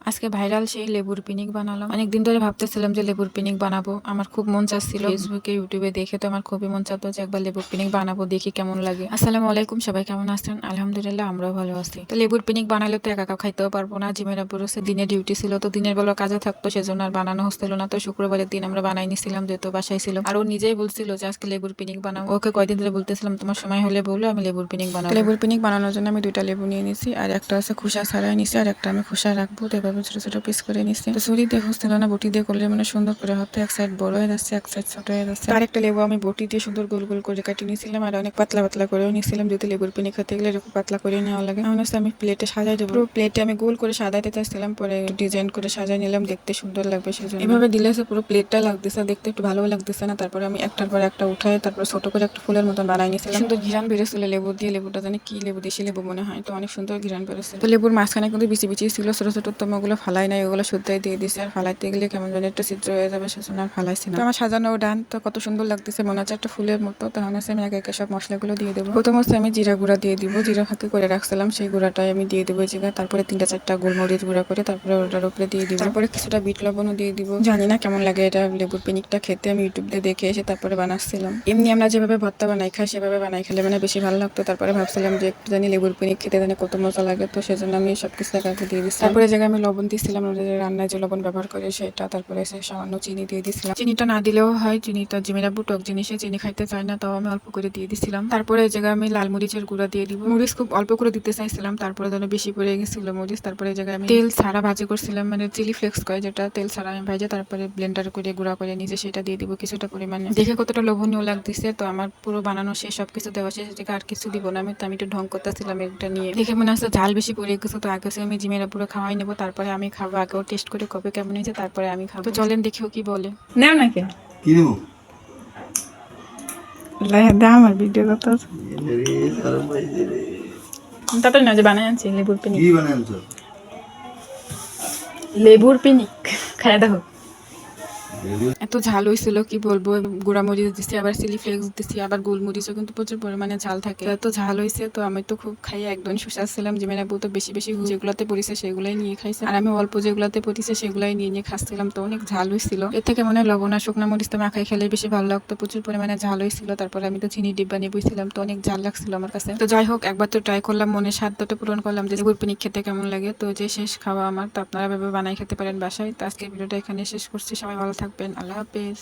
আজকে ভাইরাল সেই লেবুর পিনিক বানালাম। অনেকদিন ধরে ভাবতেছিলাম যে লেবুর পিনিক বানাবো, আমার খুব মন চাচ্ছিল। ফেসবুকে ইউটিউবে দেখে তো আমার খুবই মন চাচ্তো যে একবার লেবুর পিনিক বানাবো, দেখি কেমন লাগে। আসসালামু আলাইকুম, সবাই কেমন আছেন? আলহামদুলিল্লাহ, আমরাও ভালো আছি। তো লেবুর পিনিক বানালে তো একা একা খাইতেও পারবো না। জিমের আপুর হচ্ছে দিনে ডিউটি ছিল, তো দিনের বেলা কাজে থাকতো, সেজন্য আর বানানো হচ্ছিল না। তো শুক্রবারের দিন আমরা বানাই নিছিলাম, যেহেতু বাসায় ছিল। আর ও নিজেই বলছিল যে আজকে লেবুর পিনিক বানাবো। ওকে কয়দিন ধরে বলতেছিলাম তোমার সময় হলে বলো, আমি লেবুর পিনিক বানাবো। লেবুর পিনিক বানানোর জন্য আমি 2টা লেবু নিয়ে নিছি, আর একটা আছে খোসা ছাড়াই নিছি, আর একটা আমি খোসা রাখবো। তো এভাবে ছোট ছোট পিস করে নিছি। তো ছুরি দিয়ে হচ্ছিল না, বটি দিয়ে করলে মানে সুন্দর করে হতো। এক সাইড বড় হয়ে যাচ্ছে, এক সাইড ছোট হয়ে যাচ্ছে। আর একটা লেবু আমি বটি দিয়ে সুন্দর গোল গোল করে কাটিয়ে নিয়েছিলাম, আর অনেক পাতলা পাতলা করেও নিয়েছিলাম, যদি লেবুর পিনিক খেতে গেলে এরকম পাতলা করে নেওয়া লাগে। এখন হচ্ছে আমি প্লেটে সাজাই দেবো। পুরো প্লেটে আমি গোল করে সাজাইতে চাইছিলাম, পরে ডিজাইন করে সাজাই নিলাম, দেখতে সুন্দর লাগবে সেজন্য। এভাবে দিলে পুরো প্লেটটা লাগতেছে, দেখতে একটু ভালো লাগতেছে না। তারপরে আমি একটার পর একটা উঠাই, তারপর ছোট করে একটা ফুলের মতন বানাই নিয়েছিলাম। সুন্দর ঘিরান বেরোছিল লেবু দিয়ে। লেবুটা জানি কি লেবু, দেশি লেবু মনে হয়, তো অনেক সুন্দর ঘিরান বেরোছিল। তো লেবুর মাঝখানে কিন্তু বিচি বিচি ছিল ছোট ছোট, তো আমি ওগুলো ফালাই নাই, ওগুলো শুদ্ধই দিয়ে দিছি। আর ফালাইতে গেলে কেমন যেন একটা চিত্র হয়ে যাবে, সেজন্য আর ফালাইছি না। তো আমার সাজানো ডান, তো কত সুন্দর লাগতেছে, মনে হচ্ছে একটা ফুলের মতো। তখন হচ্ছে আমি একে একে সব মশলাগুলো দিয়ে দেবো। প্রথম হচ্ছে আমি জিরা গুঁড়া দিয়ে দিব, জিরা ফাঁকি করে রাখছিলাম, সেই গুঁড়াটাই আমি দিয়ে দেবো জায়গায়। তারপরে 3টা 4টা গোলমরিচ গুঁড়া করে তারপরে ওটার উপরে দিয়ে দিব। তারপরে কিছুটা বিট লবণও দিয়ে দিব। জানি না কেমন লাগে এটা লেবুর পিনিকটা খেতে, আমি ইউটিউব দিয়ে দেখে এসে তারপরে বানাচ্ছিলাম। এমনি আমরা যেভাবে ভর্তা বানাই খাই সেভাবে বানাই খেলে মানে বেশি ভালো লাগতো। তারপরে ভাবছিলাম যে একটু জানি লেবুর পিনিক খেতে জানি কত মজা লাগে, তো সেজন্য আমি সবকিছু একে দিয়ে দিচ্ছি। তারপরে জায়গায় আমি লবণ দিচ্ছিলাম, রান্নায় যে লবণ ব্যবহার করে সেটা। তারপরে সামান্য চিনি দিয়ে দিচ্ছিলাম। চিনিটা না দিলেও হয়, চিনিটা জিমেরা টক জিনিসে চিনি খাইতে চায় না, তাও আমি অল্প করে দিয়ে দিচ্ছিলাম। তারপরে এই জায়গায় আমি লাল মরিচের গুঁড়া দিয়ে দিব। মরিচ খুব অল্প করে দিতে চাইছিলাম, তারপরে যেন বেশি পড়ে গেছিল মরিচ। তারপরে এই জায়গায় আমি তেল ছাড়া ভাজি করছিলাম, মানে চিলি ফ্লেক্স করে যেটা, তেল ছাড়া আমি ভাজে তারপরে ব্লেন্ডার করে গুঁড়া করে নিজে সেটা দিয়ে দিব কিছুটা পরিমাণে। দেখে কতটা লোভনীয় লাগতেছে। তো আমার পুরো বানানো শেষ, সবকিছু দেওয়া শেষ, যেটা আর কিছু দিব না আমি। তো আমি একটু ঢং করতেছিলাম এটা নিয়ে, দেখে মনে হচ্ছে ঝাল বেশি পড়ে গেছে। তো আগে আমি জিমেরা পুরো খাওয়াই নেবো, তারপরে আমি খাবো। আগেও টেস্ট করে কবে কেমন হয়েছে তারপরে আমি খাবো। তো চলেন দেখিও কি বলে। নেও নাকি কি দেবো? আমার ভিডিও করতে তাড়াতাড়ি না, যে বানাই আনছি লেবুর পিনিক। কি বানায় আনছো? লেবুর পিনিক খাই দেখো। এত ঝাল হয়েছিল কি বলবো। গুঁড়া মরিচ দিচ্ছি, আবার চিলি ফ্লেক্স দিচ্ছি, আবার গোলমরিচও কিন্তু প্রচুর পরিমাণে ঝাল থাকে। এত ঝাল হয়েছে, তো আমি তো খুব খাই একদম সুস্বাদছিলাম। যে মেয়েরা বলতো বেশি বেশি যেগুলোতে পড়েছে সেগুলাই নিয়ে খাইছে, আর আমি অল্প যেগুলোতে পড়েছে সেগুলাই নিয়ে নিয়ে খাচ্ছিলাম। তো অনেক ঝাল হয়েছিল। এর থেকে মনে হয় লবণ আর শুকনা মরিচ তো মাখাই খেলে বেশি ভালো লাগতো। প্রচুর পরিমাণে ঝাল হয়েছিল। তারপরে আমি তো চিনি ডিব্বা নিয়ে বসছিলাম, তো অনেক ঝাল লাগছিল আমার কাছে। তো যাই হোক, একবার তো ট্রাই করলাম, মনে সাধ্যটা পূরণ করলাম যে লেবুর পিনিক খেতে কেমন লাগে। তো যে শেষ খাওয়া আমার, তো আপনারা ভেবে বানাই খেতে পারেন বাসায়। তো আজকে ভিডিওটা এখানে শেষ করছি। সবাই ভালো থাকবেন, আল্লাহ হাফেজ।